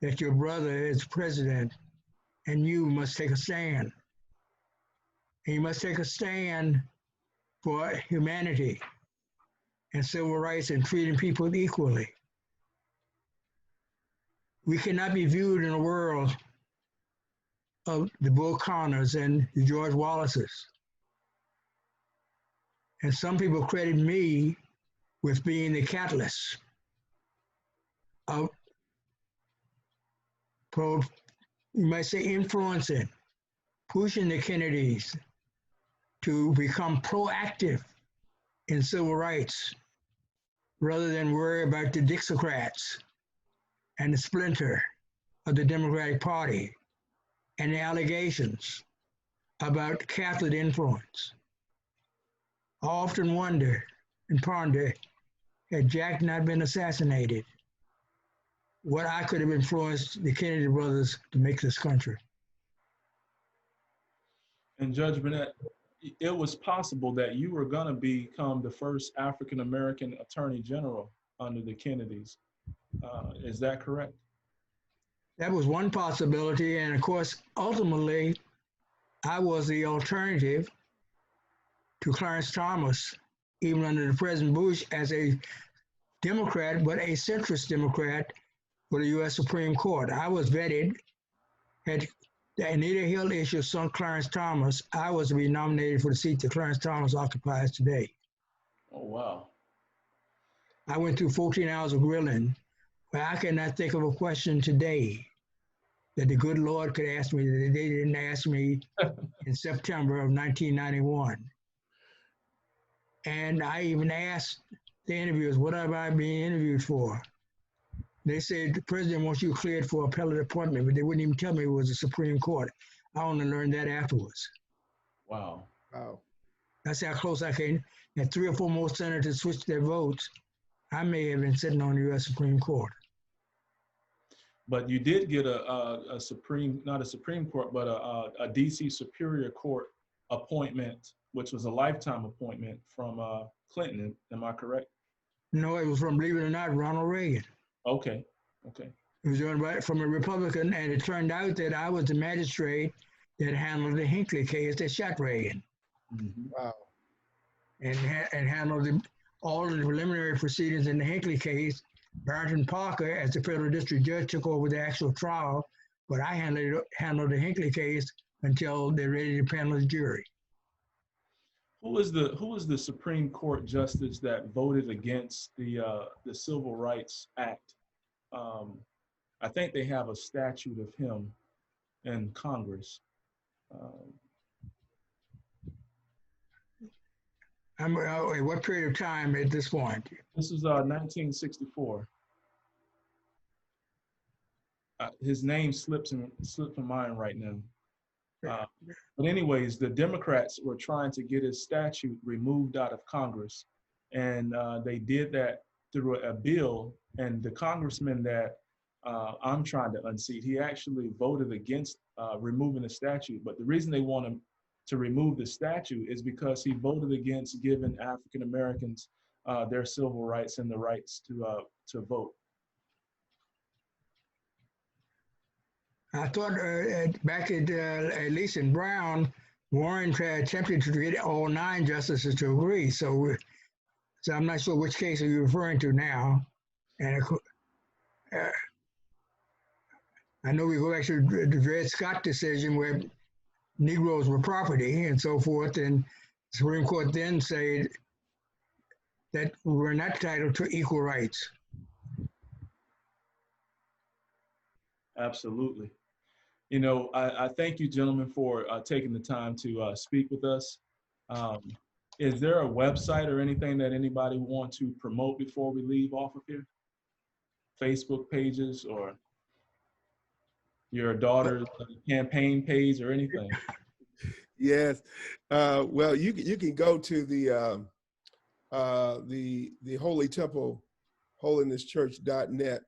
that your brother is president and you must take a stand. And you must take a stand for humanity and civil rights and treating people equally. We cannot be viewed in a world of the Bull Connors and the George Wallaces. And some people credit me with being the catalyst of, you might say, influencing, pushing the Kennedys to become proactive in civil rights rather than worry about the Dixiecrats and the splinter of the Democratic Party and the allegations about Catholic influence. I often wonder and ponder, had Jack not been assassinated, what I could have influenced the Kennedy brothers to make this country. And Judge Burnett, it was possible that you were going to become the first African-American Attorney General under the Kennedys. Is that correct? That was one possibility. And of course, ultimately, I was the alternative to Clarence Thomas, even under the President Bush, as a Democrat, but a centrist Democrat for the U.S. Supreme Court. I was vetted. Had the Anita Hill issue sunk Clarence Thomas, I was to be nominated for the seat that Clarence Thomas occupies today. Oh, wow. I went through 14 hours of grilling, but I cannot think of a question today that the good Lord could ask me that they didn't ask me in September of 1991. And I even asked the interviewers, what am I being interviewed for? They said, the president wants you cleared for appellate appointment, but they wouldn't even tell me it was the Supreme Court. I only learned that afterwards. Wow. Wow. That's how close I came. And 3 or 4 more senators switched their votes. I may have been sitting on the U.S. Supreme Court. But you did get a Supreme, not a Supreme Court, but a DC Superior Court appointment, which was a lifetime appointment from Clinton. Am I correct? No, it was from, believe it or not, Ronald Reagan. Okay, okay. It was from a Republican, and it turned out that I was the magistrate that handled the Hinckley case that shot Reagan, Wow. and handled all of the preliminary proceedings in the Hinckley case. Barrington Parker, as the federal district judge, took over the actual trial, but I handled the Hinckley case until they're ready to panel the jury. Who was the Supreme Court justice that voted against the Civil Rights Act? I think they have a statute of him in Congress. What period of time at this point? This is 1964. His name slips from mind right now. But anyways, the Democrats were trying to get his statute removed out of Congress, and they did that through a bill. And the congressman that I'm trying to unseat, he actually voted against removing the statute. But the reason they want him to remove the statute is because he voted against giving African Americans their civil rights and the rights to vote. I thought back at Ellison Brown, Warren attempted to get all 9 justices to agree. So I'm not sure which case are you referring to now. And I know we go back to the Dred Scott decision where Negroes were property and so forth, and the Supreme Court then said that we're not entitled to equal rights. Absolutely. You know, I thank you, gentlemen, for taking the time to speak with us. Is there a website or anything that anybody want to promote before we leave off of here? Facebook pages or your daughter's campaign page or anything? Yes. Well, you can go to the Holy Temple HolinessChurch.net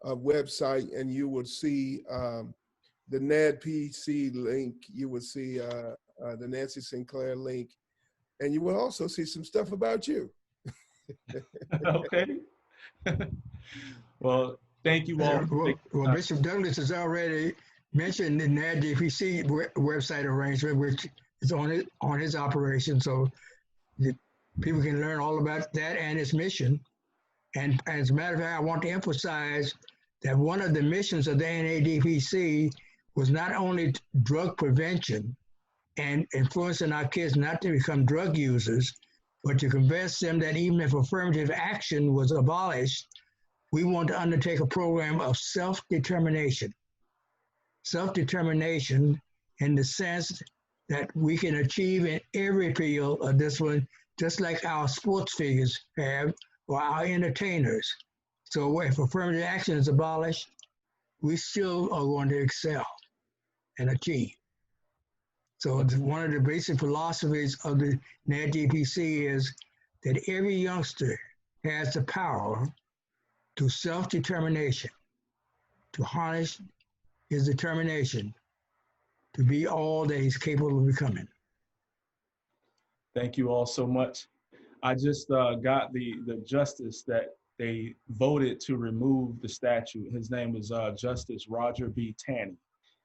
website, and you will see the NADPC link. You will see the Nancy Sinclair link, and you will also see some stuff about you. Okay. Well, thank you all. Well, Bishop Douglas has already mentioned the NADPC website arrangement, which is on his operation, so people can learn all about that and its mission. And as a matter of fact, I want to emphasize that one of the missions of the NADPC was not only drug prevention and influencing our kids not to become drug users, but to convince them that even if affirmative action was abolished, we want to undertake a program of self-determination. Self-determination in the sense that we can achieve in every field of discipline, just like our sports figures have or our entertainers. So if affirmative action is abolished, we still are going to excel and achieve. So one of the basic philosophies of the NADPC is that every youngster has the power to self-determination, to harness his determination to be all that he's capable of becoming. Thank you all so much. I just got the justice that they voted to remove the statute. His name was Justice Roger B. Taney.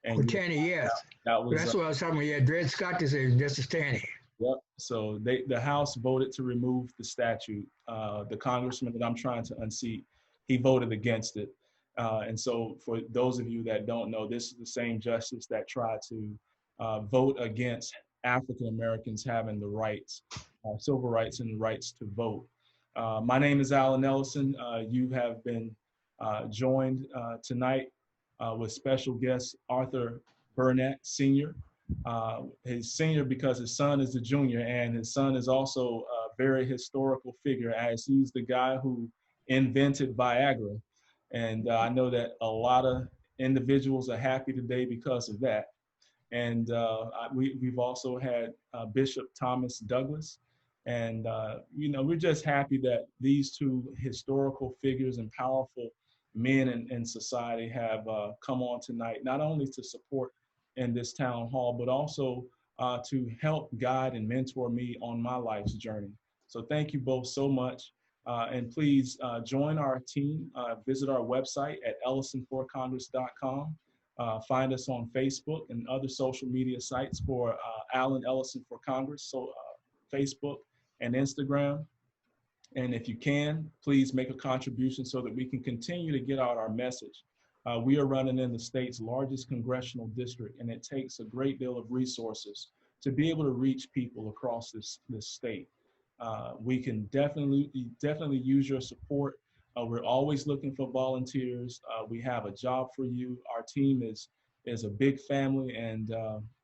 And Taney, yes. That's what I was talking about. Yeah, Dred Scott decision, Justice Taney. Yep. So the House voted to remove the statute. The congressman that I'm trying to unseat, he voted against it. And so for those of you that don't know, this is the same justice that tried to vote against African Americans having the rights, civil rights and the rights to vote. My name is Ellison. You have been joined tonight with special guest Arthur Burnett, Sr. His senior because his son is the junior, and his son is also a very historical figure, as he's the guy who invented Viagra. And I know that a lot of individuals are happy today because of that. And we've also had Bishop Thomas Douglas. And, you know, we're just happy that these two historical figures and powerful men in society have come on tonight, not only to support in this town hall, but also to help guide and mentor me on my life's journey. So thank you both so much. And please join our team, visit our website at ellisonforcongress.com. Find us on Facebook and other social media sites for Alan Ellison for Congress, so Facebook and Instagram. And if you can, please make a contribution so that we can continue to get out our message. We are running in the state's largest congressional district, and it takes a great deal of resources to be able to reach people across this state. We can definitely use your support. We're always looking for volunteers. We have a job for you. Our team is a big family, and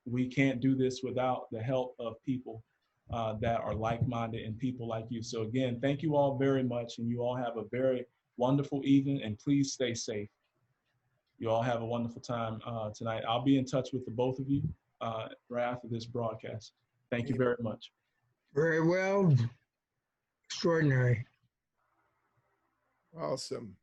we can't do this without the help of people that are like-minded and people like you. So again, thank you all very much, and you all have a very wonderful evening, and please stay safe. You all have a wonderful time tonight. I'll be in touch with the both of you right after this broadcast. Thank you very much. Very well. Extraordinary. Awesome.